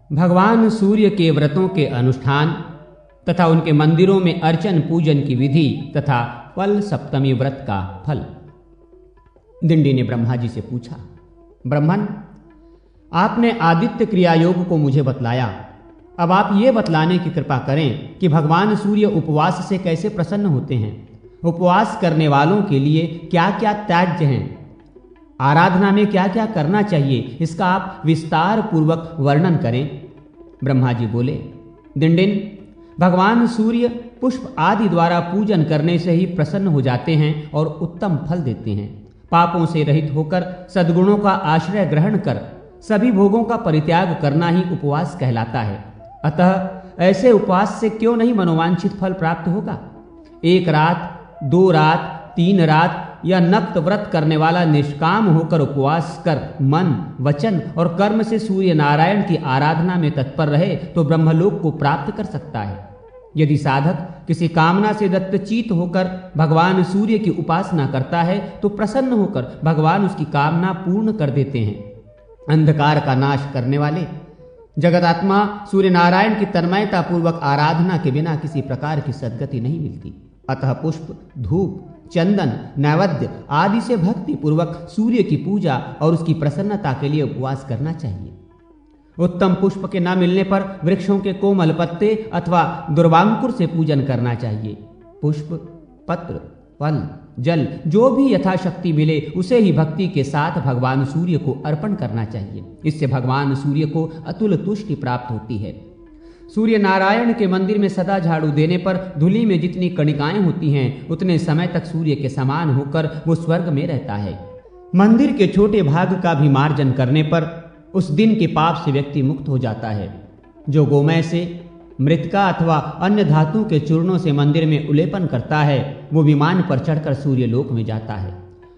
भगवान सूर्य के व्रतों के अनुष्ठान तथा उनके मंदिरों में अर्चन पूजन की विधि तथा फल सप्तमी व्रत का फल। दिंडी ने ब्रह्मा जी से पूछा, ब्रह्मन, आपने आदित्य क्रिया योग को मुझे बतलाया, अब आप ये बतलाने की कृपा करें कि भगवान सूर्य उपवास से कैसे प्रसन्न होते हैं। उपवास करने वालों के लिए क्या क्या त्याज्य हैं, आराधना में क्या क्या करना चाहिए, इसका आप विस्तार पूर्वक वर्णन करें। ब्रह्मा जी बोले, दिंडिन, भगवान सूर्य पुष्प आदि द्वारा पूजन करने से ही प्रसन्न हो जाते हैं और उत्तम फल देते हैं। पापों से रहित होकर सद्गुणों का आश्रय ग्रहण कर सभी भोगों का परित्याग करना ही उपवास कहलाता है। अतः ऐसे उपवास से क्यों नहीं मनोवांछित फल प्राप्त होगा। 1 रात, 2 रात, 3 रात या नक्त व्रत करने वाला निष्काम होकर उपवास कर मन, वचन और कर्म से सूर्य नारायण की आराधना में तत्पर रहे तो ब्रह्मलोक को प्राप्त कर सकता है। यदि साधक किसी कामना से दत्तचित होकर भगवान सूर्य की उपासना करता है तो प्रसन्न होकर भगवान उसकी कामना पूर्ण कर देते हैं। अंधकार का नाश करने वाले जगदात्मा सूर्य नारायण की तन्मयता पूर्वक आराधना के बिना किसी प्रकार की सद्गति नहीं मिलती। अतः पुष्प, धूप, चंदन, नैवेद्य आदि से भक्ति पूर्वक सूर्य की पूजा और उसकी प्रसन्नता के लिए उपवास करना चाहिए। उत्तम पुष्प के न मिलने पर वृक्षों के कोमल पत्ते अथवा दुर्वांकुर से पूजन करना चाहिए। पुष्प, पत्र, फल, जल जो भी यथाशक्ति मिले उसे ही भक्ति के साथ भगवान सूर्य को अर्पण करना चाहिए। इससे भगवान सूर्य को अतुल तुष्टि प्राप्त होती है। सूर्य नारायण के मंदिर में सदा झाड़ू देने पर धूलि में जितनी कणिकाएं होती हैं उतने समय तक सूर्य के समान होकर वो स्वर्ग में रहता है। मंदिर के छोटे भाग का भी मार्जन करने पर उस दिन के पाप से व्यक्ति मुक्त हो जाता है। जो गोमय से, मृतिका अथवा अन्य धातु के चूर्णों से मंदिर में उलेपन करता है वो विमान पर चढ़कर सूर्य लोक में जाता है।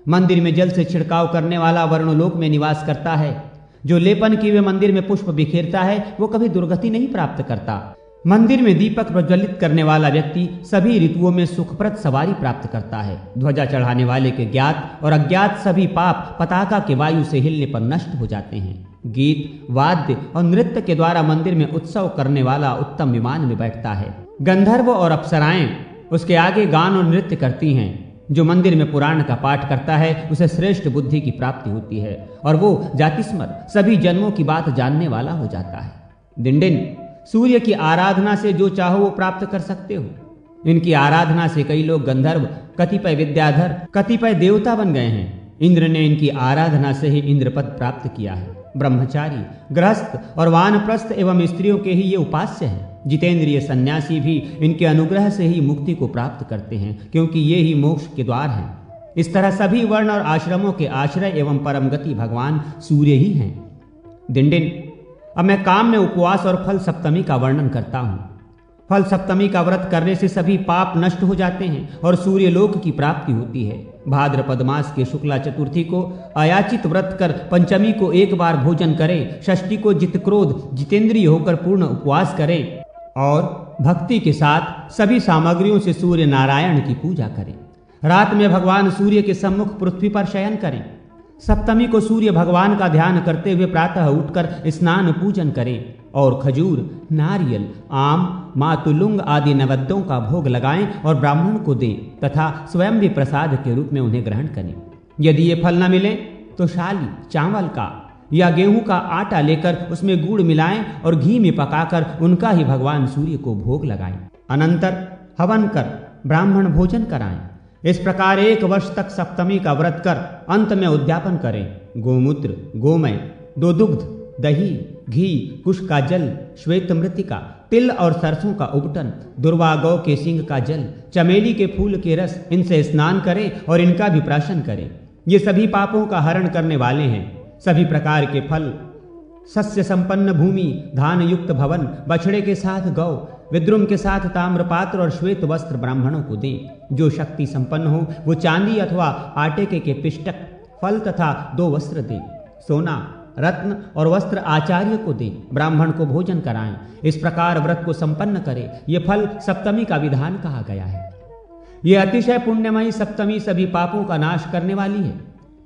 मंदिर में जल से छिड़काव करने वाला वर्णलोक में निवास करता है। जो लेपन किए हुए मंदिर में पुष्प बिखेरता है वो कभी दुर्गति नहीं प्राप्त करता। मंदिर में दीपक प्रज्वलित करने वाला व्यक्ति सभी ऋतुओं में सुखप्रद सवारी प्राप्त करता है। ध्वजा चढ़ाने वाले के ज्ञात और अज्ञात सभी पाप पताका के वायु से हिलने पर नष्ट हो जाते हैं। गीत, वाद्य और नृत्य के द्वारा मंदिर में उत्सव करने वाला उत्तम विमान में बैठता है। गंधर्व और अप्सराएं उसके आगे गान और नृत्य करती हैं। जो मंदिर में पुराण का पाठ करता है उसे श्रेष्ठ बुद्धि की प्राप्ति होती है और वो जातिस्मर सभी जन्मों की बात जानने वाला हो जाता है। दिंडिन, सूर्य की आराधना से जो चाहो वो प्राप्त कर सकते हो। इनकी आराधना से कई लोग गंधर्व, कतिपय विद्याधर, कतिपय देवता बन गए हैं। इंद्र ने इनकी आराधना से ही इंद्रपद प्राप्त किया है। ब्रह्मचारी, गृहस्थ और वानप्रस्थ एवं स्त्रियों के ही ये उपास्य है। जितेंद्रिय सन्यासी भी इनके अनुग्रह से ही मुक्ति को प्राप्त करते हैं क्योंकि ये ही मोक्ष के द्वार हैं। इस तरह सभी वर्ण और आश्रमों के आश्रय एवं परम गति भगवान सूर्य ही हैं। दिंडिन, अब मैं काम में उपवास और फल सप्तमी का वर्णन करता हूँ। फल सप्तमी का व्रत करने से सभी पाप नष्ट हो जाते हैं और सूर्य लोक की प्राप्ति होती है। भाद्रपद मास के शुक्ला चतुर्थी को अयाचित व्रत कर पंचमी को एक बार भोजन करें, षष्ठी को जित क्रोध जितेंद्रिय होकर पूर्ण उपवास करें और भक्ति के साथ सभी सामग्रियों से सूर्य नारायण की पूजा करें। रात में भगवान सूर्य के सम्मुख पृथ्वी पर शयन करें। सप्तमी को सूर्य भगवान का ध्यान करते हुए प्रातः उठकर स्नान पूजन करें और खजूर, नारियल, आम, मातुलुंग आदि नैवेद्यों का भोग लगाएं और ब्राह्मण को दें तथा स्वयं भी प्रसाद के रूप में उन्हें ग्रहण करें। यदि ये फल न मिले तो शाली, चावल का या गेहूं का आटा लेकर उसमें गुड़ मिलाएं और घी में पकाकर उनका ही भगवान सूर्य को भोग लगाएं। अनंतर हवन कर ब्राह्मण भोजन कराएं। इस प्रकार 1 वर्ष तक सप्तमी का व्रत कर अंत में उद्यापन करें। गोमूत्र, गोमय, 2 दुग्ध, दही, घी, कुश का जल, श्वेत मृतिका, तिल और सरसों का उबटन, दुर्वा गौ के सिंग का जल, चमेली के फूल के रस, इनसे स्नान करें और इनका भी प्राशन करें। ये सभी पापों का हरण करने वाले हैं। सभी प्रकार के फल, सस्य संपन्न भूमि, धान युक्त भवन, बछड़े के साथ गौ, विद्रुम के साथ ताम्रपात्र और श्वेत वस्त्र ब्राह्मणों को दें। जो शक्ति संपन्न हो वो चांदी अथवा आटे के पिष्टक, फल तथा 2 वस्त्र दें। सोना, रत्न और वस्त्र आचार्य को दें। ब्राह्मण को भोजन कराएं। इस प्रकार व्रत को संपन्न करें। ये फल सप्तमी का विधान कहा गया है। ये अतिशय पुण्यमयी सप्तमी सभी पापों का नाश करने वाली है।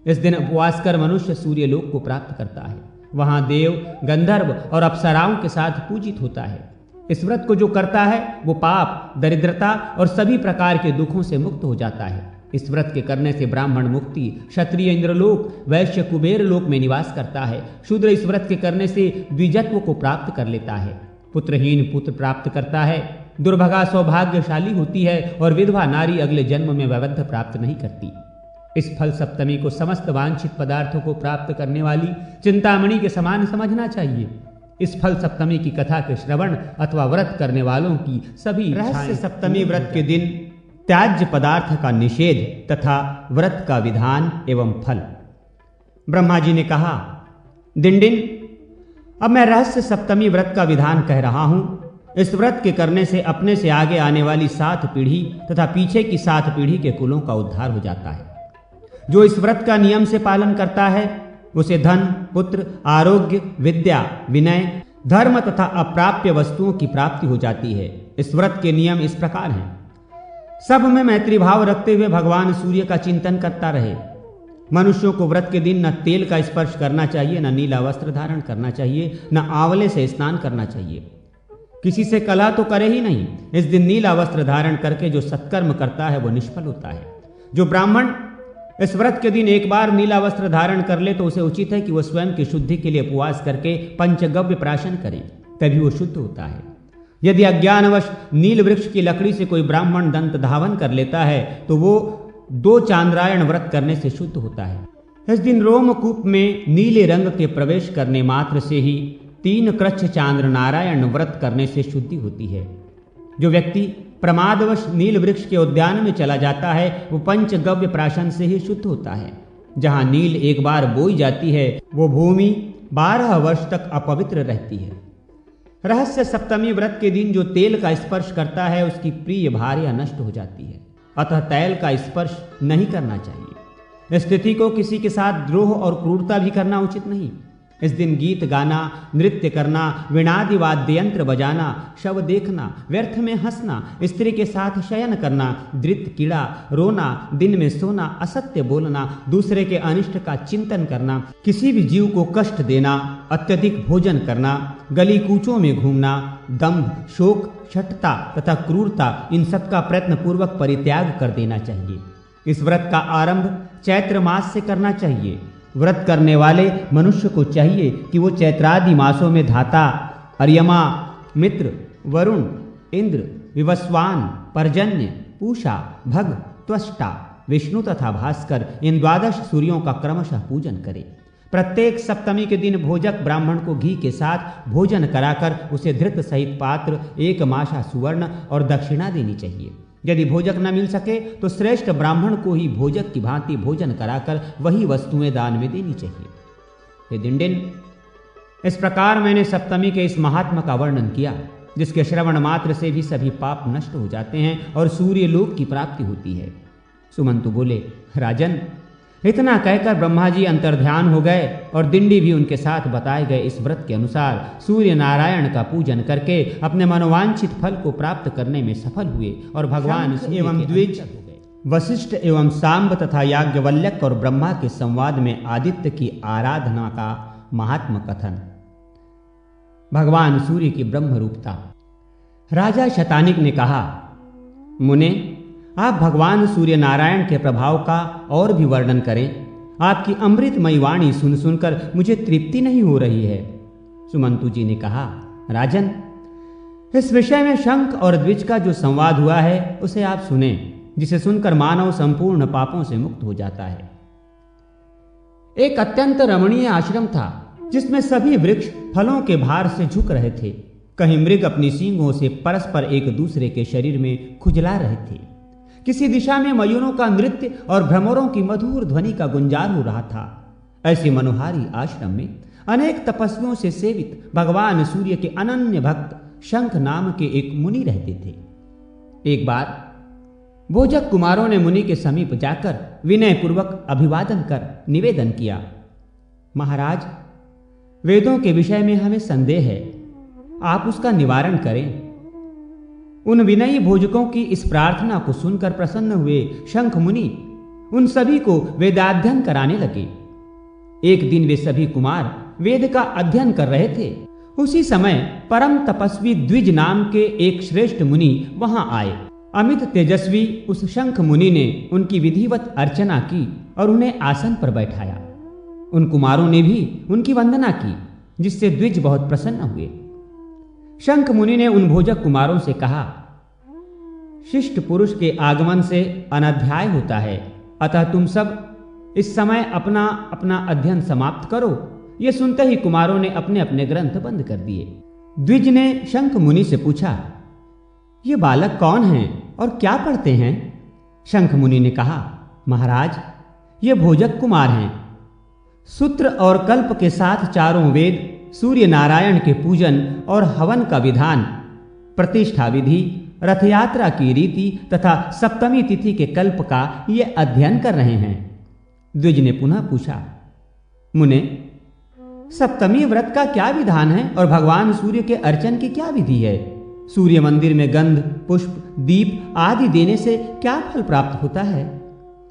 इस दिन उपवास कर मनुष्य सूर्य लोक को प्राप्त करता है। वहां देव, गंधर्व और अप्सराओं के साथ पूजित होता है। इस व्रत को जो करता है वो पाप, दरिद्रता और सभी प्रकार के दुखों से मुक्त हो जाता है। इस व्रत के करने से ब्राह्मण मुक्ति, क्षत्रिय इंद्रलोक, वैश्य कुबेर लोक में निवास करता है। शूद्र इस व्रत के करने से द्विजत्व को प्राप्त कर लेता है। पुत्रहीन पुत्र प्राप्त करता है। दुर्भगा सौभाग्यशाली होती है और विधवा नारी अगले जन्म में वैवध्य प्राप्त नहीं करती। इस फल सप्तमी को समस्त वांछित पदार्थों को प्राप्त करने वाली चिंतामणि के समान समझना चाहिए। इस फल सप्तमी की कथा के श्रवण अथवा व्रत करने वालों की सभी रहस्य सप्तमी व्रत के दिन त्याज्य पदार्थ का निषेध तथा व्रत का विधान एवं फल। ब्रह्मा जी ने कहा, दिंडिन, अब मैं रहस्य सप्तमी व्रत का विधान कह रहा हूं। इस व्रत के करने से अपने से आगे आने वाली 7 पीढ़ी तथा पीछे की 7 पीढ़ी के कुलों का उद्धार हो जाता है। जो इस व्रत का नियम से पालन करता है उसे धन, पुत्र, आरोग्य, विद्या, विनय, धर्म तथा अप्राप्य वस्तुओं की प्राप्ति हो जाती है। इस व्रत के नियम इस प्रकार हैं। सब में मैत्री भाव रखते हुए भगवान सूर्य का चिंतन करता रहे। मनुष्यों को व्रत के दिन न तेल का स्पर्श करना चाहिए, न नीला वस्त्र धारण करना चाहिए, न आंवले से स्नान करना चाहिए। किसी से कलह तो करे ही नहीं। इस दिन नीला वस्त्र धारण करके जो सत्कर्म करता है वो निष्फल होता है। जो ब्राह्मण इस व्रत के दिन एक बार नीला वस्त्र धारण कर ले तो उसे उचित है कि वह स्वयं की शुद्धि के लिए उपवास करके पंचगव्य प्राशन करे, तभी वो शुद्ध होता है। यदि अज्ञानवश नील वृक्ष की लकड़ी से कोई ब्राह्मण दंत धावन कर लेता है तो वो 2 चांद्रायण व्रत करने से शुद्ध होता है। इस दिन रोमकूप में नीले रंग के प्रवेश करने मात्र से ही 3 कृच्छ चांद्र नारायण व्रत करने से शुद्धि होती है। जो व्यक्ति प्रमादवश नील वृक्ष के उद्यान में चला जाता है वो पंचगव्य प्राशन से ही शुद्ध होता है। जहां नील एक बार बोई जाती है वो भूमि 12 वर्ष तक अपवित्र रहती है। रहस्य सप्तमी व्रत के दिन जो तेल का स्पर्श करता है उसकी प्रिय भार्या नष्ट हो जाती है, अतः तैल का स्पर्श नहीं करना चाहिए। स्थिति को किसी के साथ द्रोह और क्रूरता भी करना उचित नहीं। इस दिन गीत गाना, नृत्य करना, वीणादि वाद्य यंत्र बजाना, शव देखना, व्यर्थ में हंसना, स्त्री के साथ शयन करना, धृत कीड़ा, रोना, दिन में सोना, असत्य बोलना, दूसरे के अनिष्ट का चिंतन करना, किसी भी जीव को कष्ट देना, अत्यधिक भोजन करना, गली कूचों में घूमना, दंभ, शोक, शठता तथा क्रूरता, इन सब का प्रयत्न पूर्वक परित्याग कर देना चाहिए। इस व्रत का आरंभ चैत्र मास से करना चाहिए। व्रत करने वाले मनुष्य को चाहिए कि वो चैत्रादि मासों में धाता, अर्यमा, मित्र, वरुण, इंद्र, विवस्वान, पर्जन्य, पूषा, भग, त्वष्टा, विष्णु तथा भास्कर इन 12 सूर्यों का क्रमशः पूजन करे। प्रत्येक सप्तमी के दिन भोजक ब्राह्मण को घी के साथ भोजन कराकर उसे धृत सहित पात्र, 1 माशा सुवर्ण और दक्षिणा देनी चाहिए। यदि भोजक न मिल सके तो श्रेष्ठ ब्राह्मण को ही भोजक की भांति भोजन कराकर वही वस्तुएं दान में देनी चाहिए। हे दिंडिन, इस प्रकार मैंने सप्तमी के इस महात्मा का वर्णन किया जिसके श्रवण मात्र से भी सभी पाप नष्ट हो जाते हैं और सूर्य लोक की प्राप्ति होती है। सुमंतु बोले, राजन, इतना कहकर ब्रह्मा जी अंतर्ध्यान हो गए और दिंडी भी उनके साथ बताए गए इस व्रत के अनुसार सूर्य नारायण का पूजन करके अपने मनोवांछित फल को प्राप्त करने में सफल हुए और भगवान एवं द्विज, वशिष्ठ एवं सांब तथा याज्ञवल्क्य और ब्रह्मा के संवाद में आदित्य की आराधना का महात्म कथन। भगवान सूर्य की ब्रह्म रूपता। राजा शतानिक ने कहा, मुने, आप भगवान सूर्य नारायण के प्रभाव का और भी वर्णन करें। आपकी अमृतमयी वाणी सुन सुनकर मुझे तृप्ति नहीं हो रही है। सुमंतु जी ने कहा, राजन, इस विषय में शंख और द्विज का जो संवाद हुआ है उसे आप सुने, जिसे सुनकर मानव संपूर्ण पापों से मुक्त हो जाता है। एक अत्यंत रमणीय आश्रम था जिसमें सभी वृक्ष फलों के भार से झुक रहे थे। कहीं मृग अपनी सींगों से परस्पर एक दूसरे के शरीर में खुजला रहे थे। किसी दिशा में मयूरों का नृत्य और भ्रमरों की मधुर ध्वनि का गुंजार हो रहा था। ऐसे मनोहारी आश्रम में अनेक तपस्वियों से सेवित भगवान सूर्य के अनन्य भक्त शंख नाम के एक मुनि रहते थे। एक बार भोजक कुमारों ने मुनि के समीप जाकर विनय पूर्वक अभिवादन कर निवेदन किया, महाराज, वेदों के विषय में हमें संदेह है, आप उसका निवारण करें। उन विनयी भोजकों की इस प्रार्थना को सुनकर प्रसन्न हुए शंख मुनि उन सभी को वेदाध्ययन कराने लगे। एक दिन वे सभी कुमार वेद का अध्ययन कर रहे थे। उसी समय परम तपस्वी द्विज नाम के एक श्रेष्ठ मुनि वहां आए। अमित तेजस्वी उस शंख मुनि ने उनकी विधिवत अर्चना की और उन्हें आसन पर बैठाया। उन कुमारों ने भी उनकी वंदना की, जिससे द्विज बहुत प्रसन्न हुए। शंख मुनि ने उन भोजक कुमारों से कहा, शिष्ट पुरुष के आगमन से अनध्याय होता है, अतः तुम सब इस समय अपना अपना अध्ययन समाप्त करो। ये सुनते ही कुमारों ने अपने अपने ग्रंथ बंद कर दिए। द्विज ने शंख मुनि से पूछा, ये बालक कौन हैं और क्या पढ़ते हैं? शंख मुनि ने कहा, महाराज, ये भोजक कुमार हैं। सूत्र और कल्प के साथ चारों वेद, सूर्य नारायण के पूजन और हवन का विधान, प्रतिष्ठा विधि, रथ यात्रा की रीति तथा सप्तमी तिथि के कल्प का ये अध्ययन कर रहे हैं। द्विज ने पुनः पूछा, मुने, सप्तमी व्रत का क्या विधान है और भगवान सूर्य के अर्चन की क्या विधि है? सूर्य मंदिर में गंध, पुष्प, दीप आदि देने से क्या फल प्राप्त होता है?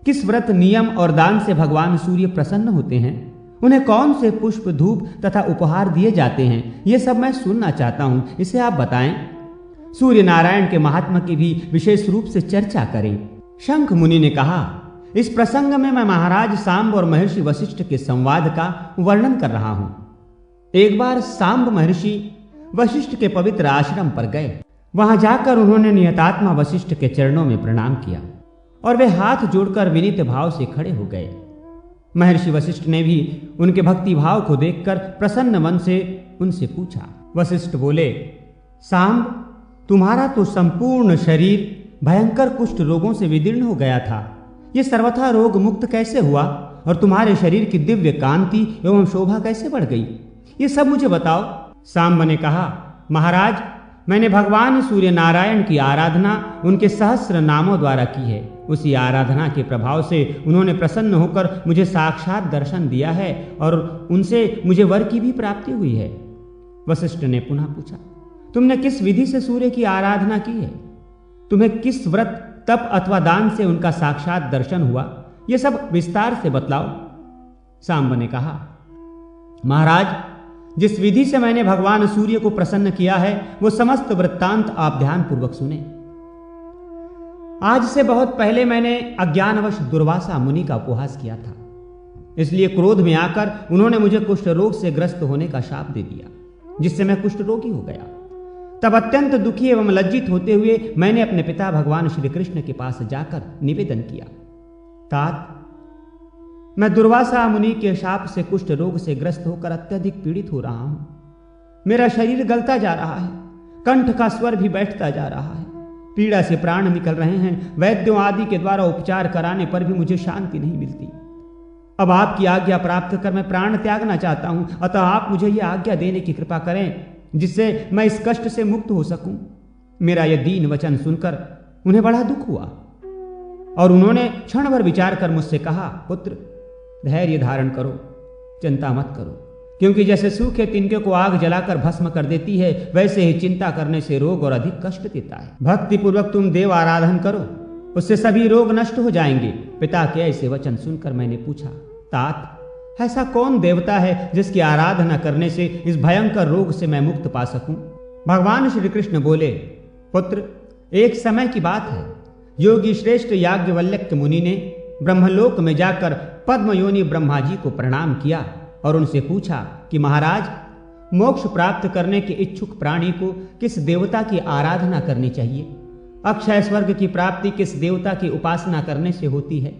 किस व्रत, नियम और दान से भगवान सूर्य प्रसन्न होते हैं? उन्हें कौन से पुष्प, धूप तथा उपहार दिए जाते हैं? ये सब मैं सुनना चाहता हूं, इसे आप बताएं। सूर्य नारायण के महात्मा की भी विशेष रूप से चर्चा करें। शंख मुनि ने कहा, इस प्रसंग में मैं महाराज सांब और महर्षि वशिष्ठ के संवाद का वर्णन कर रहा हूं। एक बार सांब महर्षि वशिष्ठ के पवित्र आश्रम पर गए। वहां जाकर उन्होंने नियतात्मा वशिष्ठ के चरणों में प्रणाम किया और वे हाथ जोड़कर विनीत भाव से खड़े हो गए। महर्षि वशिष्ठ ने भी उनके भक्ति भाव को देखकर प्रसन्न मन से उनसे पूछा। वशिष्ठ बोले, सांब, तुम्हारा तो संपूर्ण शरीर भयंकर कुष्ठ रोगों से विदीर्ण हो गया था। ये सर्वथा रोग मुक्त कैसे हुआ और तुम्हारे शरीर की दिव्य कांति एवं शोभा कैसे बढ़ गई? ये सब मुझे बताओ। सांब ने कहा, महाराज, मैंने भगवान सूर्य नारायण की आराधना उनके सहस्र नामों द्वारा की है। उसी आराधना के प्रभाव से उन्होंने प्रसन्न होकर मुझे साक्षात दर्शन दिया है और उनसे मुझे वर की भी प्राप्ति हुई है। वशिष्ठ ने पुनः पूछा, तुमने किस विधि से सूर्य की आराधना की है? तुम्हें किस व्रत, तप अथवा दान से उनका साक्षात दर्शन हुआ? ये सब विस्तार से बतलाओ। सांब ने कहा, महाराज, जिस विधि से मैंने भगवान सूर्य को प्रसन्न किया है वो समस्त वृत्तांत आप ध्यान पूर्वक सुने। आज से बहुत पहले मैंने अज्ञानवश दुर्वासा मुनि का उपहास किया था, इसलिए क्रोध में आकर उन्होंने मुझे कुष्ठ रोग से ग्रस्त होने का शाप दे दिया, जिससे मैं कुष्ठ रोगी हो गया। तब अत्यंत दुखी एवं लज्जित होते हुए मैंने अपने पिता भगवान श्री कृष्ण के पास जाकर निवेदन किया, तात, मैं दुर्वासा मुनि के शाप से कुष्ठ रोग से ग्रस्त होकर अत्यधिक पीड़ित हो रहा हूं। मेरा शरीर गलता जा रहा है, कंठ का स्वर भी बैठता जा रहा है, पीड़ा से प्राण निकल रहे हैं। वैद्यों आदि के द्वारा उपचार कराने पर भी मुझे शांति नहीं मिलती। अब आपकी आज्ञा प्राप्त कर मैं प्राण त्यागना चाहता हूं, अतः आप मुझे यह आज्ञा देने की कृपा करें जिससे मैं इस कष्ट से मुक्त हो सकूं। मेरा यह दीन वचन सुनकर उन्हें बड़ा दुख हुआ और उन्होंने क्षण भर विचार कर मुझसे कहा, पुत्र, धैर्य धारण करो, चिंता मत करो, क्योंकि जैसे सूखे तिनके को आग जलाकर भस्म कर देती है, वैसे ही चिंता करने से रोग और अधिक कष्ट देता है। भक्ति पूर्वक तुम देव आराधन करो, उससे सभी रोग नष्ट हो जाएंगे। पिता के ऐसे वचन सुनकर मैंने पूछा, तात, ऐसा कौन देवता है जिसकी आराधना करने से इस भयंकर रोग से मैं मुक्त पा सकूं? भगवान श्री कृष्ण बोले, पुत्र, एक समय की बात है। योगी श्रेष्ठ याज्ञवल्क्य मुनि ने ब्रह्मलोक में जाकर पद्मयोनि ब्रह्मा जी को प्रणाम किया और उनसे पूछा कि महाराज, मोक्ष प्राप्त करने के इच्छुक प्राणी को किस देवता की आराधना करनी चाहिए? अक्षय स्वर्ग की प्राप्ति किस देवता की उपासना करने से होती है?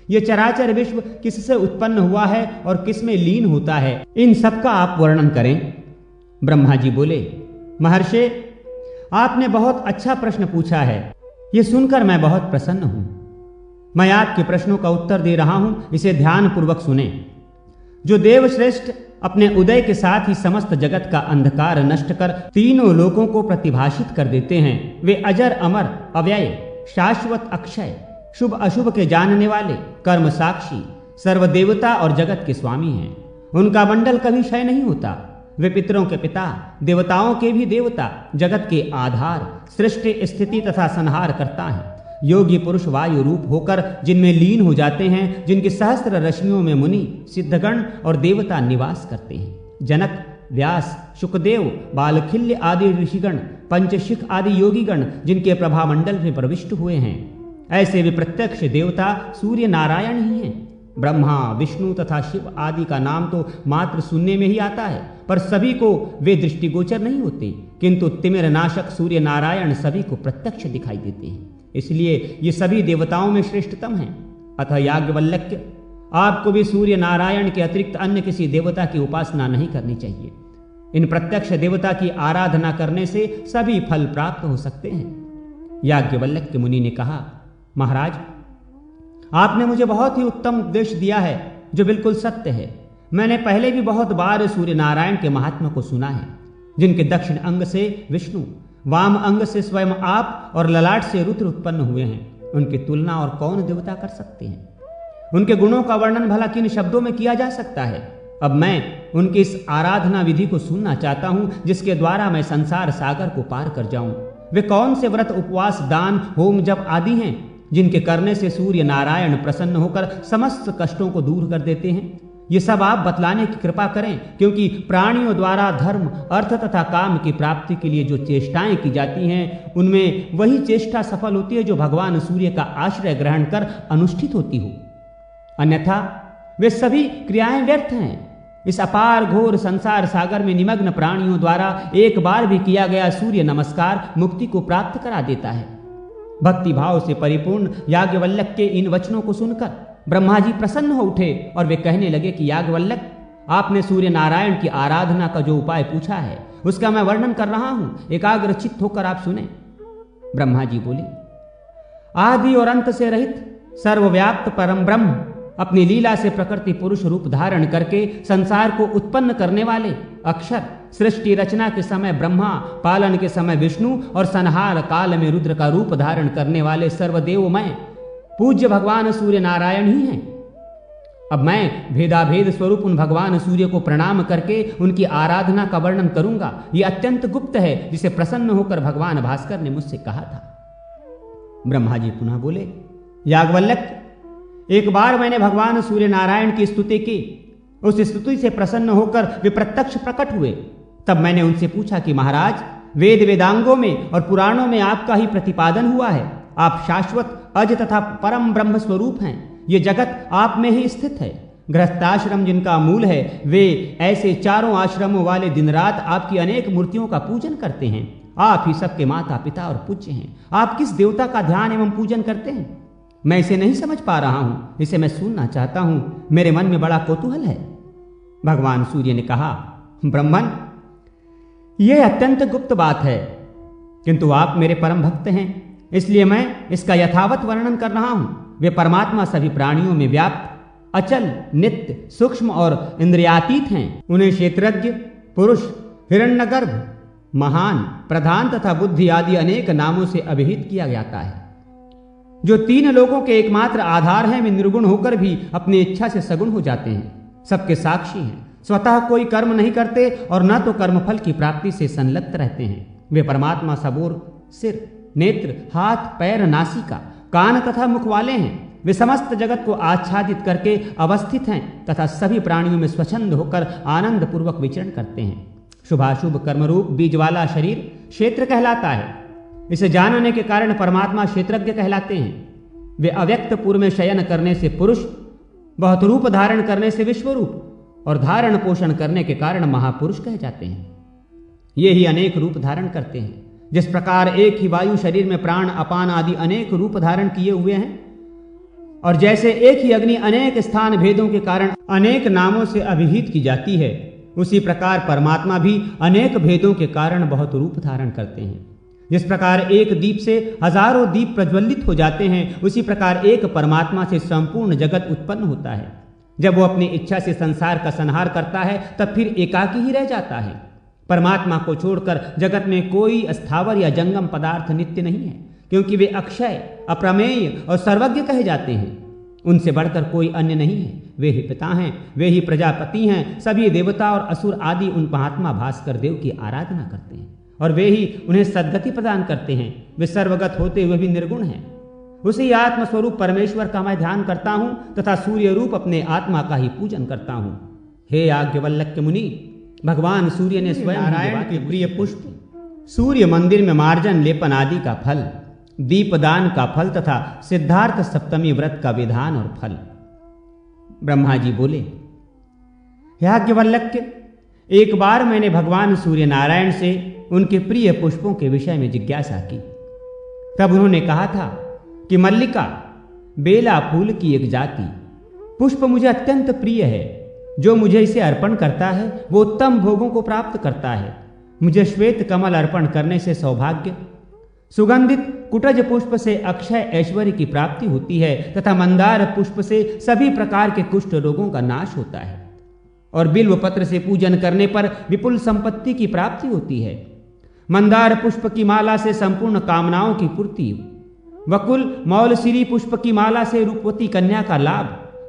ये चराचर विश्व किससे उत्पन्न हुआ है और किसमें लीन होता है? इन सब का आप वर्णन करें। ब्रह्मा जी बोले, महर्षि, आपने बहुत अच्छा प्रश्न पूछा है। ये सुनकर मैं बहुत प्रसन्न हूं। मैं आपके प्रश्नों का उत्तर दे रहा हूं, इसे ध्यान पूर्वक सुने। जो देवश्रेष्ठ अपने उदय के साथ ही समस्त जगत का अंधकार नष्ट कर तीनों लोकों को प्रतिभाषित कर देते हैं, वे अजर, अमर, अव्यय, शाश्वत, अक्षय, शुभ अशुभ के जानने वाले, कर्म साक्षी, सर्वदेवता और जगत के स्वामी हैं। उनका मंडल कभी क्षय नहीं होता। वे पितरों के पिता, देवताओं के भी देवता, जगत के आधार, सृष्टि, स्थिति तथा संहार करता है। योगी पुरुष वायु रूप होकर जिनमें लीन हो जाते हैं, जिनकी सहस्त्र रश्मियों में मुनि, सिद्धगण और देवता निवास करते हैं। जनक, व्यास, शुकदेव, बालखिल्य आदि ऋषिगण, पंचशिख आदि योगीगण जिनके प्रभामंडल में प्रविष्ट हुए हैं, ऐसे वे प्रत्यक्ष देवता सूर्य नारायण ही हैं। ब्रह्मा, विष्णु तथा शिव आदि का नाम तो मात्र सुनने में ही आता है, पर सभी को वे दृष्टिगोचर नहीं होते, किंतु तिमिर नाशक सूर्य नारायण सभी को प्रत्यक्ष दिखाई देते हैं। इसलिए ये सभी देवताओं में श्रेष्ठतम हैं। अतः याज्ञवल्क्य, आपको भी सूर्य नारायण के अतिरिक्त अन्य किसी देवता की उपासना नहीं करनी चाहिए। इन प्रत्यक्ष देवता की आराधना करने से सभी फल प्राप्त हो सकते हैं। याज्ञवल्क्य मुनि ने कहा, महाराज, आपने मुझे बहुत ही उत्तम उपदेश दिया है जो बिल्कुल सत्य है। मैंने पहले भी बहुत बार सूर्य नारायण के महात्मा को सुना है, जिनके दक्षिण अंग से विष्णु, वाम अंग से स्वयं आप और ललाट से रुद्र उत्पन्न हुए हैं। उनकी तुलना और कौन देवता कर सकते हैं? उनके गुणों का वर्णन भला किन शब्दों में किया जा सकता है? अब मैं उनकी इस आराधना विधि को सुनना चाहता हूं, जिसके द्वारा मैं संसार सागर को पार कर जाऊं। वे कौन से व्रत, उपवास, दान, होम, जप आदि हैं जिनके करने से सूर्य नारायण प्रसन्न होकर समस्त कष्टों को दूर कर देते हैं? ये सब आप बतलाने की कृपा करें, क्योंकि प्राणियों द्वारा धर्म, अर्थ तथा काम की प्राप्ति के लिए जो चेष्टाएं की जाती हैं, उनमें वही चेष्टा सफल होती है जो भगवान सूर्य का आश्रय ग्रहण कर अनुष्ठित होती हो। अन्यथा वे सभी क्रियाएं व्यर्थ हैं। इस अपार घोर संसार सागर में निमग्न प्राणियों द्वारा एक बार भी किया गया सूर्य नमस्कार मुक्ति को प्राप्त करा देता है। भक्ति भाव से परिपूर्ण याज्ञवल्क्य के इन वचनों को सुनकर ब्रह्मा जी प्रसन्न हो उठे और वे कहने लगे कि याज्ञवल्क्य, आपने सूर्य नारायण की आराधना का जो उपाय पूछा है उसका मैं वर्णन कर रहा हूं, एकाग्र चित्त होकर आप सुने। ब्रह्मा जी बोले, आदि और अंत से रहित सर्वव्याप्त परम ब्रह्म अपनी लीला से प्रकृति पुरुष रूप धारण करके संसार को उत्पन्न करने वाले अक्षर, सृष्टि रचना के समय ब्रह्मा, पालन के समय विष्णु और संहार काल में रुद्र का रूप धारण करने वाले सर्वदेवमय पूज्य भगवान सूर्य नारायण ही हैं। अब मैं भेदाभेद स्वरूप उन भगवान सूर्य को प्रणाम करके उनकी आराधना का वर्णन करूंगा। यह अत्यंत गुप्त है, जिसे प्रसन्न होकर भगवान भास्कर ने मुझसे कहा था। ब्रह्मा जी पुनः बोले, याज्ञवल्क्य, एक बार मैंने भगवान सूर्य नारायण की स्तुति की। उस स्तुति से प्रसन्न होकर वे प्रत्यक्ष प्रकट हुए। तब मैंने उनसे पूछा कि महाराज, वेद वेदांगों में और पुराणों में आपका ही प्रतिपादन हुआ है। आप शाश्वत, अज तथा परम ब्रह्म स्वरूप हैं। ये जगत आप में ही स्थित है। गृहस्थाश्रम जिनका मूल है, वे ऐसे चारों आश्रमों वाले दिन रात आपकी अनेक मूर्तियों का पूजन करते हैं। आप ही सबके माता पिता और पूज्य हैं। आप किस देवता का ध्यान एवं पूजन करते हैं? मैं इसे नहीं समझ पा रहा हूं, इसे मैं सुनना चाहता हूं। मेरे मन में बड़ा कौतूहल है। भगवान सूर्य ने कहा, ब्रह्मन, यह अत्यंत गुप्त बात है, किंतु आप मेरे परम भक्त हैं, इसलिए मैं इसका यथावत वर्णन कर रहा हूं। वे परमात्मा सभी प्राणियों में व्याप्त, अचल, नित्य, सूक्ष्म और इंद्रियातीत हैं। उन्हें क्षेत्रज्ञ, पुरुष, हिरण्यगर्भ, महान, प्रधान तथा बुद्धि आदि अनेक नामों से अभिहित किया जाता है। जो तीन लोगों के एकमात्र आधार हैं, वे निर्गुण होकर भी अपनी इच्छा से सगुण हो जाते हैं। सबके साक्षी हैं, स्वतः कोई कर्म नहीं करते और न तो कर्मफल की प्राप्ति से संलग्न रहते हैं। वे परमात्मा सबोर, सिर, नेत्र, हाथ, पैर, नासिका, कान तथा मुख वाले हैं। वे समस्त जगत को आच्छादित करके अवस्थित हैं तथा सभी प्राणियों में स्वच्छंद होकर आनंद पूर्वक विचरण करते हैं। शुभाशुभ कर्मरूप बीज वाला शरीर क्षेत्र कहलाता है। इसे जानने के कारण परमात्मा क्षेत्रज्ञ कहलाते हैं। वे अव्यक्त पूर्व में शयन करने से पुरुष, बहुत रूप धारण करने से विश्वरूप और धारण पोषण करने के कारण महापुरुष कहे जाते हैं। ये ही अनेक रूप धारण करते हैं। जिस प्रकार एक ही वायु शरीर में प्राण, अपान आदि अनेक रूप धारण किए हुए हैं, और जैसे एक ही अग्नि अनेक स्थान भेदों के कारण अनेक नामों से अभिहित की जाती है, उसी प्रकार परमात्मा भी अनेक भेदों के कारण बहुत रूप धारण करते हैं। जिस प्रकार एक दीप से हजारों दीप प्रज्वलित हो जाते हैं, उसी प्रकार एक परमात्मा से संपूर्ण जगत उत्पन्न होता है। जब वो अपनी इच्छा से संसार का संहार करता है, तब फिर एकाकी ही रह जाता है। परमात्मा को छोड़कर जगत में कोई स्थावर या जंगम पदार्थ नित्य नहीं है, क्योंकि वे अक्षय, अप्रमेय और सर्वज्ञ कहे जाते हैं। उनसे बढ़कर कोई अन्य नहीं है। वे ही पिता हैं, वे ही प्रजापति हैं। सभी देवता और असुर आदि उन महात्मा भास्कर देव की आराधना करते हैं और वे ही उन्हें सद्गति प्रदान करते हैं। वे सर्वगत होते हुए भी निर्गुण हैं। उसी आत्मस्वरूप परमेश्वर का मैं ध्यान करता हूं तथा सूर्य रूप अपने आत्मा का ही पूजन करता हूं। हे याज्ञवल्क्य मुनि, भगवान सूर्य ने स्वयं नारायण के प्रिय पुष्प, सूर्य मंदिर में मार्जन लेपन आदि का फल, दीपदान का फल तथा सिद्धार्थ सप्तमी व्रत का विधान और फल। ब्रह्मा जी बोले, याज्ञवल्क्य, एक बार मैंने भगवान सूर्य नारायण से उनके प्रिय पुष्पों के विषय में जिज्ञासा की। तब उन्होंने कहा था कि मल्लिका, बेला फूल की एक जाति पुष्प मुझे अत्यंत प्रिय है। जो मुझे इसे अर्पण करता है वो उत्तम भोगों को प्राप्त करता है। मुझे श्वेत कमल अर्पण करने से सौभाग्य, सुगंधित कुटज पुष्प से अक्षय ऐश्वर्य की प्राप्ति होती है तथा मंदार पुष्प से सभी प्रकार के कुष्ठ रोगों का नाश होता है, और बिल्व पत्र से पूजन करने पर विपुल संपत्ति की प्राप्ति होती है। मंदार पुष्प की माला से संपूर्ण कामनाओं की पूर्ति, वकुल मौलसिरी पुष्प की माला से रूपवती कन्या का लाभ,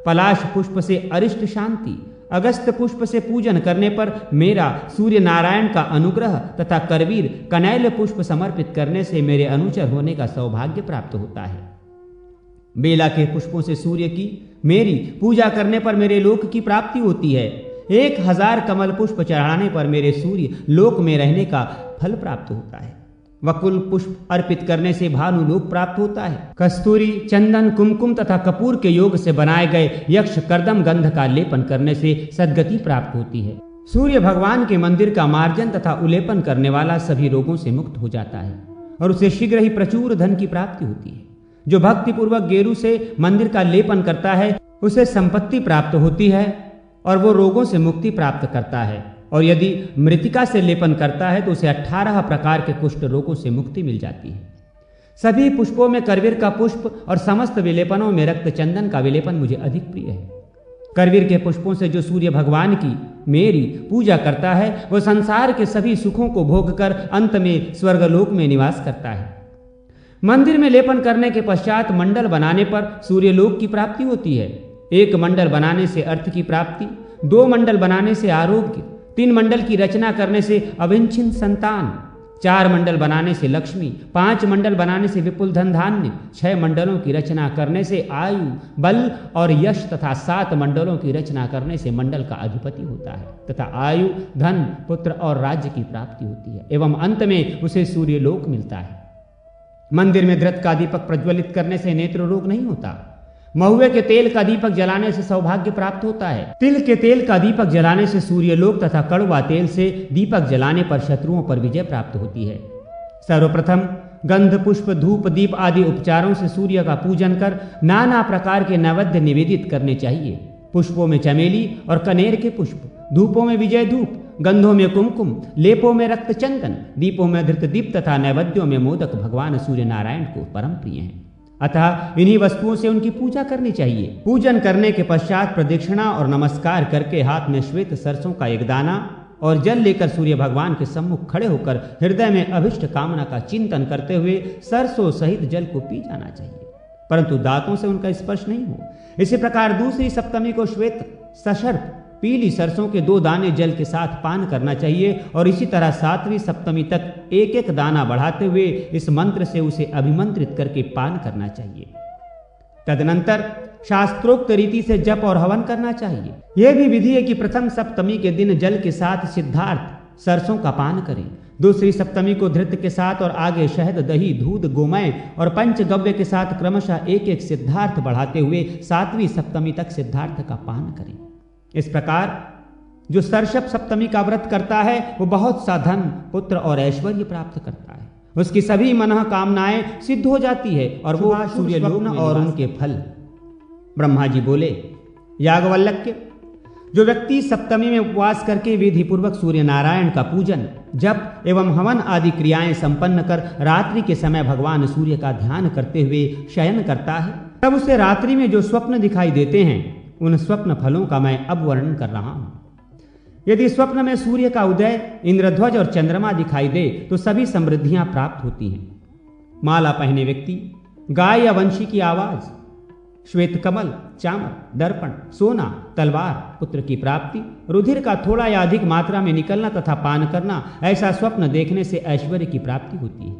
पलाश पुष्प से अरिष्ट शांति, अगस्त पुष्प से पूजन करने पर मेरा सूर्य नारायण का अनुग्रह तथा करवीर कनैल पुष्प समर्पित करने से मेरे अनुचर होने का सौभाग्य प्राप्त होता है। बेला के पुष्पों से सूर्य की मेरी पूजा करने पर मेरे लोक की प्राप्ति होती है। 1000 कमल पुष्प चढ़ाने पर मेरे सूर्य लोक में रहने का फल प्राप्त होता है। वकुल पुष्प अर्पित करने से भानु लोक प्राप्त होता है। कस्तूरी, चंदन, कुमकुम तथा कपूर के योग से बनाए गए यक्ष कर्दम गंध का लेपन करने से सद्गति प्राप्त होती है। सूर्य भगवान के मंदिर का मार्जन तथा उलेपन करने वाला सभी रोगों से मुक्त हो जाता है और उसे शीघ्र ही प्रचुर धन की प्राप्ति होती है। जो भक्ति पूर्वक गेरू से मंदिर का लेपन करता है उसे संपत्ति प्राप्त होती है और वो रोगों से मुक्ति प्राप्त करता है, और यदि मृतिका से लेपन करता है तो उसे 18 प्रकार के कुष्ठ रोगों से मुक्ति मिल जाती है। सभी पुष्पों में करवीर का पुष्प और समस्त विलेपनों में रक्त चंदन का विलेपन मुझे अधिक प्रिय है। करवीर के पुष्पों से जो सूर्य भगवान की मेरी पूजा करता है वो संसार के सभी सुखों को भोग कर अंत में स्वर्गलोक में निवास करता है। मंदिर में लेपन करने के पश्चात मंडल बनाने पर सूर्यलोक की प्राप्ति होती है। 1 मंडल बनाने से अर्थ की प्राप्ति, 2 मंडल बनाने से आरोग्य, 3 मंडल की रचना करने से अविच्छिन्न संतान, 4 मंडल बनाने से लक्ष्मी, 5 मंडल बनाने से विपुल धन धान्य, 6 मंडलों की रचना करने से आयु, बल और यश तथा 7 मंडलों की रचना करने से मंडल का अधिपति होता है तथा आयु, धन, पुत्र और राज्य की प्राप्ति होती है एवं अंत में उसे सूर्यलोक मिलता है। मंदिर में घृत का दीपक प्रज्वलित करने से नेत्र रोग नहीं होता। महुए के तेल का दीपक जलाने से सौभाग्य प्राप्त होता है। तिल के तेल का दीपक जलाने से सूर्यलोक तथा कड़वा तेल से दीपक जलाने पर शत्रुओं पर विजय प्राप्त होती है। सर्वप्रथम गंध, पुष्प, धूप, दीप आदि उपचारों से सूर्य का पूजन कर नाना प्रकार के नैवेद्य निवेदित करने चाहिए। पुष्पों में चमेली और कनेर के पुष्प, धूपों में विजय धूप, गंधों में कुमकुम, लेपों में रक्त चंदन, दीपों में धृत दीप तथा नैवेद्यों में मोदक भगवान सूर्य नारायण को परम प्रिय हैं। अतः इन्हीं वस्तुओं से उनकी पूजा करनी चाहिए। पूजन करने के पश्चात प्रदक्षिणा और नमस्कार करके हाथ में श्वेत सरसों का एक दाना और जल लेकर सूर्य भगवान के सम्मुख खड़े होकर हृदय में अभिष्ट कामना का चिंतन करते हुए सरसों सहित जल को पी जाना चाहिए, परंतु दांतों से उनका स्पर्श नहीं हो। इसी प्रकार दूसरी सप्तमी को श्वेत सशर्प पीली सरसों के 2 दाने जल के साथ पान करना चाहिए और इसी तरह 7वीं सप्तमी तक 1-1 दाना बढ़ाते हुए इस मंत्र से उसे अभिमंत्रित करके पान करना चाहिए। तदनंतर शास्त्रोक्त रीति से जप और हवन करना चाहिए। यह भी विधि है कि प्रथम सप्तमी के दिन जल के साथ सिद्धार्थ सरसों का पान करें, दूसरी सप्तमी को धृत के साथ और आगे शहद, दही, दूध, गोमय और पंचगव्य के साथ क्रमशः 1-1 सिद्धार्थ बढ़ाते हुए 7वीं सप्तमी तक सिद्धार्थ का पान करें। इस प्रकार जो सर्षप सप्तमी का व्रत करता है वो बहुत सा धन, पुत्र और ऐश्वर्य प्राप्त करता है। उसकी सभी मनः कामनाएं सिद्ध हो जाती है और वो सूर्यलोक और उनके फल। ब्रह्मा जी बोले, याज्ञवल्क्य, जो व्यक्ति सप्तमी में उपवास करके विधि पूर्वक सूर्य नारायण का पूजन, जप एवं हवन आदि क्रियाएं संपन्न कर रात्रि के समय भगवान सूर्य का ध्यान करते हुए शयन करता है, तब उसे रात्रि में जो स्वप्न दिखाई देते हैं उन स्वप्न फलों का मैं अब वर्णन कर रहा हूं। यदि स्वप्न में सूर्य का उदय, इंद्रध्वज और चंद्रमा दिखाई दे तो सभी समृद्धियां प्राप्त होती हैं। माला पहने व्यक्ति, गाय या वंशी की आवाज, श्वेत कमल, चामर, दर्पण, सोना, तलवार, पुत्र की प्राप्ति, रुधिर का थोड़ा या अधिक मात्रा में निकलना तथा पान करना, ऐसा स्वप्न देखने से ऐश्वर्य की प्राप्ति होती है।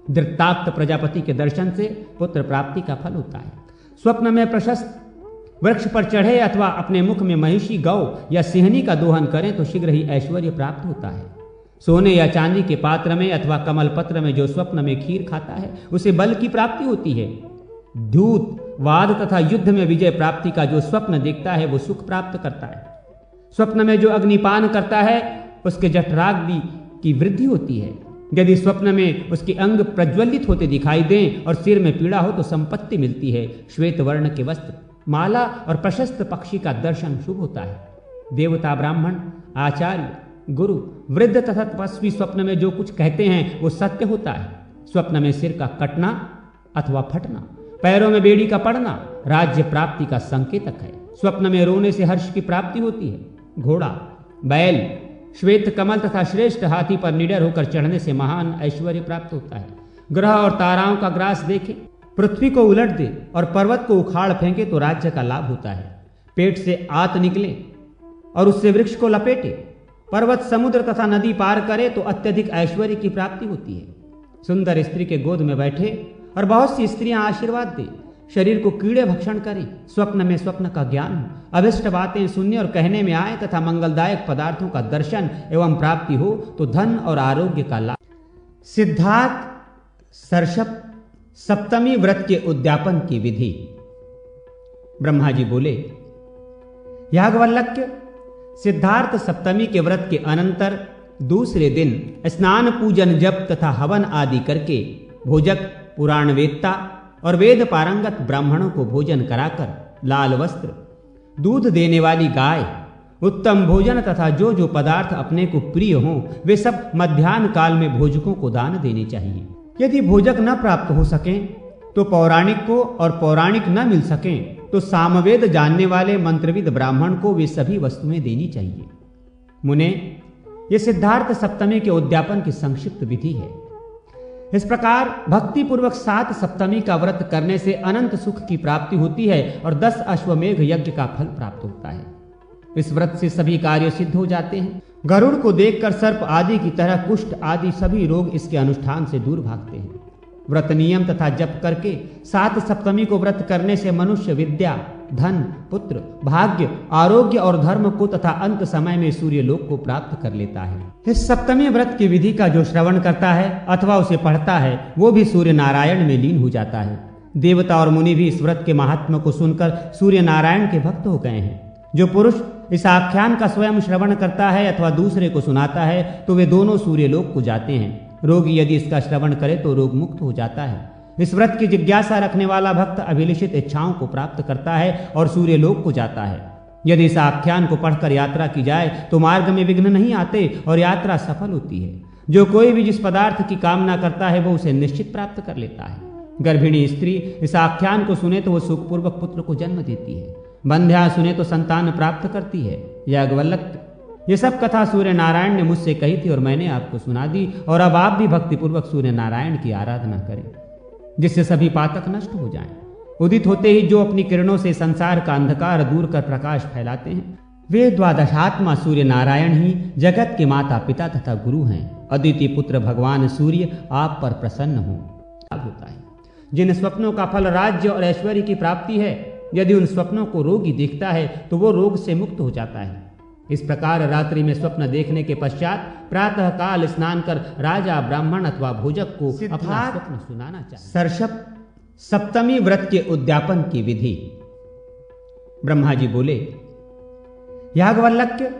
दृत्ताक्त प्रजापति के दर्शन से पुत्र प्राप्ति का फल होता है। स्वप्न में प्रशस्त वृक्ष पर चढ़े अथवा अपने मुख में महिषी गौ या सिंहनी का दोहन करें तो शीघ्र ही ऐश्वर्य प्राप्त होता है। सोने या चांदी के पात्र में अथवा कमल पत्र में जो स्वप्न में खीर खाता है उसे बल की प्राप्ति होती है। धूत, वाद तथा युद्ध में विजय प्राप्ति का जो स्वप्न देखता है वो सुख प्राप्त करता है। स्वप्न में जो अग्निपान करता है उसके जठराग्नि की वृद्धि होती है। यदि स्वप्न में उसके अंग प्रज्वलित होते दिखाई दें और सिर में पीड़ा हो तो संपत्ति मिलती है। श्वेत वर्ण के वस्त्र, माला और प्रशस्त पक्षी का दर्शन शुभ होता है। देवता, ब्राह्मण, आचार्य, गुरु, वृद्ध तथा तपस्वी स्वप्न में जो कुछ कहते हैं वो सत्य होता है। स्वप्न में सिर का कटना अथवा फटना, पैरों में बेड़ी का पड़ना राज्य प्राप्ति का संकेतक है। स्वप्न में रोने से हर्ष की प्राप्ति होती है। घोड़ा, बैल, श्वेत कमल तथा श्रेष्ठ हाथी पर निडर होकर चढ़ने से महान ऐश्वर्य प्राप्त होता है। ग्रह और ताराओं का ग्रास देखे, पृथ्वी को उलट दे और पर्वत को उखाड़ फेंके तो राज्य का लाभ होता है। पेट से आत निकले और उससे वृक्ष को लपेटे, पर्वत, समुद्र तथा नदी पार करे तो अत्यधिक ऐश्वर्य की प्राप्ति होती है। सुंदर स्त्री के गोद में बैठे और बहुत सी स्त्रियां आशीर्वाद दे, शरीर को कीड़े भक्षण करें, स्वप्न में स्वप्न का ज्ञान हो, अभिष्ट बातें सुनने और कहने में आए तथा मंगलदायक पदार्थों का दर्शन एवं प्राप्ति हो तो धन और आरोग्य का लाभ। सिद्धार्थ सर्षप सप्तमी व्रत के उद्यापन की विधि। ब्रह्मा जी बोले, याज्ञवल्क्य, सिद्धार्थ सप्तमी के व्रत के अनंतर दूसरे दिन स्नान, पूजन, जप तथा हवन आदि करके भोजक, पुराण वेत्ता और वेद पारंगत ब्राह्मणों को भोजन कराकर लाल वस्त्र, दूध देने वाली गाय, उत्तम भोजन तथा जो जो पदार्थ अपने को प्रिय हों वे सब मध्याह्न काल में भोजकों को दान देने चाहिए। यदि भोजक न प्राप्त हो सकें तो पौराणिक को, और पौराणिक न मिल सकें तो सामवेद जानने वाले मंत्रविद ब्राह्मण को वे सभी वस्तुएं देनी चाहिए। मुने, ये सिद्धार्थ सप्तमी के उद्यापन की संक्षिप्त विधि है। इस प्रकार भक्ति पूर्वक 7 सप्तमी का व्रत करने से अनंत सुख की प्राप्ति होती है और 10 अश्वमेघ यज्ञ का फल प्राप्त होता है। इस व्रत से सभी कार्य सिद्ध हो जाते हैं। गरुड़ को देखकर सर्प आदि की तरह कुष्ठ आदि सभी रोग इसके अनुष्ठान से दूर भागते हैं। व्रत नियम तथा जप करके 7 सप्तमी को व्रत करने से मनुष्य विद्या, धन, पुत्र, भाग्य, आरोग्य और धर्म को तथा अंत समय में सूर्य लोक को प्राप्त कर लेता है। इस सप्तमी व्रत की विधि का जो श्रवण करता है अथवा उसे पढ़ता है वो भी सूर्य नारायण में लीन हो जाता है। देवता और मुनि भी इस व्रत के महात्म्य को सुनकर सूर्य नारायण के भक्त हो गए हैं। जो पुरुष इस आख्यान का स्वयं श्रवण करता है अथवा दूसरे को सुनाता है तो वे दोनों सूर्य लोक को जाते हैं। रोगी यदि इसका श्रवण करे तो रोग मुक्त हो जाता है। इस व्रत की जिज्ञासा रखने वाला भक्त अभिलषित इच्छाओं को प्राप्त करता है और सूर्य लोक को जाता है। यदि इस आख्यान को पढ़कर यात्रा की जाए तो मार्ग में विघ्न नहीं आते और यात्रा सफल होती है। जो कोई भी जिस पदार्थ की कामना करता है वो उसे निश्चित प्राप्त कर लेता है। गर्भिणी स्त्री इस आख्यान को सुने तो वो सुखपूर्वक पुत्र को जन्म देती है। बंध्या सुने तो संतान प्राप्त करती है। याज्ञवल्क्य, ये सब कथा सूर्य नारायण ने मुझसे कही थी और मैंने आपको सुना दी, और अब आप भी भक्तिपूर्वक सूर्य नारायण की आराधना करें जिससे सभी पातक नष्ट हो जाएं। उदित होते ही जो अपनी किरणों से संसार का अंधकार दूर कर प्रकाश फैलाते हैं वे द्वादशात्मा सूर्य नारायण ही जगत के माता पिता तथा गुरु हैं। अदिति पुत्र भगवान सूर्य आप पर प्रसन्न हो होता है। जिन स्वप्नों का फल राज्य और ऐश्वर्य की प्राप्ति है, यदि उन स्वप्नों को रोगी देखता है तो वो रोग से मुक्त हो जाता है। इस प्रकार रात्रि में स्वप्न देखने के पश्चात प्रातः काल स्नान कर राजा, ब्राह्मण अथवा भोजक को अपना स्वप्न सुनाना चाहिए। सर्षप सप्तमी व्रत के उद्यापन की विधि। ब्रह्मा जी बोले, याज्ञवल्क्य,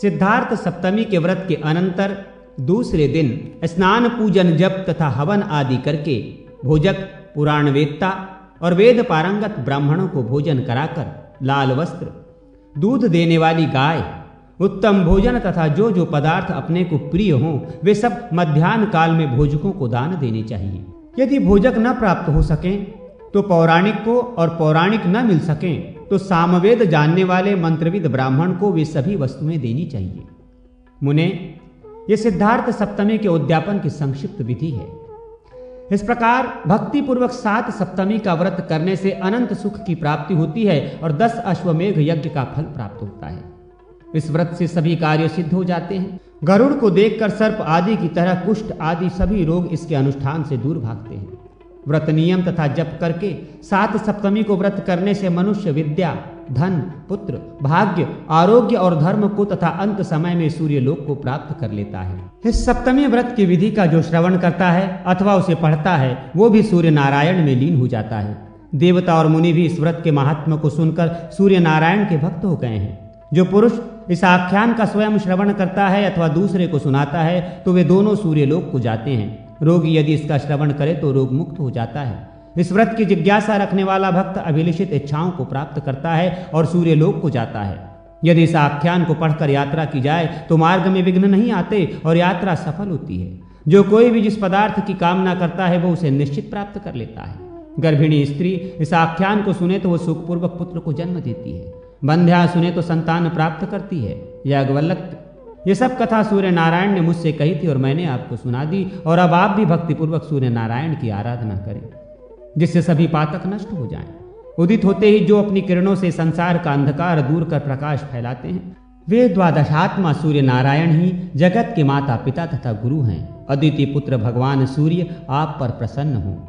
सिद्धार्थ सप्तमी के व्रत के अनंतर दूसरे दिन स्नान, पूजन, जप तथा हवन आदि करके भोजक, पुराण वेत्ता और वेद पारंगत ब्राह्मणों को भोजन कराकर लाल वस्त्र, दूध देने वाली गाय, उत्तम भोजन तथा जो जो पदार्थ अपने को प्रिय हों वे सब मध्याह्न काल में भोजकों को दान देने चाहिए। यदि भोजक न प्राप्त हो सकें तो पौराणिक को, और पौराणिक न मिल सकें तो सामवेद जानने वाले मंत्रविद ब्राह्मण को वे सभी वस्तुएं देनी चाहिए। मुने, ये सिद्धार्थ सप्तमी के उद्यापन की संक्षिप्त विधि है। इस प्रकार भक्ति पूर्वक 7 सप्तमी का व्रत करने से अनंत सुख की प्राप्ति होती है और 10 अश्वमेघ यज्ञ का फल प्राप्त होता है। इस व्रत से सभी कार्य सिद्ध हो जाते हैं। गरुड़ को देखकर सर्प आदि की तरह कुष्ठ आदि सभी रोग इसके अनुष्ठान से दूर भागते हैं। व्रत नियम तथा जप करके 7 सप्तमी को व्रत करने से मनुष्य विद्या, धन, पुत्र, भाग्य, आरोग्य और धर्म को तथा अंत समय में सूर्य लोक को प्राप्त कर लेता है। इस सप्तमी व्रत की विधि का जो श्रवण करता है अथवा उसे पढ़ता है वो भी सूर्य नारायण में लीन हो जाता है। देवता और मुनि भी इस व्रत के महात्म्य को सुनकर सूर्य नारायण के भक्त हो गए हैं। जो पुरुष इस आख्यान का स्वयं श्रवण करता है अथवा दूसरे को सुनाता है तो वे दोनों सूर्य लोक को जाते हैं। रोगी यदि इसका श्रवण करे तो रोग मुक्त हो जाता है। इस व्रत की जिज्ञासा रखने वाला भक्त अभिलषित इच्छाओं को प्राप्त करता है और सूर्य लोक को जाता है। यदि इस आख्यान को पढ़कर यात्रा की जाए तो मार्ग में विघ्न नहीं आते और यात्रा सफल होती है। जो कोई भी जिस पदार्थ की कामना करता है वो उसे निश्चित प्राप्त कर लेता है। गर्भिणी स्त्री इस आख्यान को सुने तो वो सुखपूर्वक पुत्र को जन्म देती है। बंध्या सुने तो संतान प्राप्त करती है। याज्ञवल्क्य, ये सब कथा सूर्य नारायण ने मुझसे कही थी और मैंने आपको सुना दी, और अब आप भी भक्तिपूर्वक सूर्य नारायण की आराधना करें जिससे सभी पातक नष्ट हो जाएं। उदित होते ही जो अपनी किरणों से संसार का अंधकार दूर कर प्रकाश फैलाते हैं वे द्वादशात्मा सूर्य नारायण ही जगत के माता पिता तथा गुरु हैं। अदिति पुत्र भगवान सूर्य आप पर प्रसन्न हो।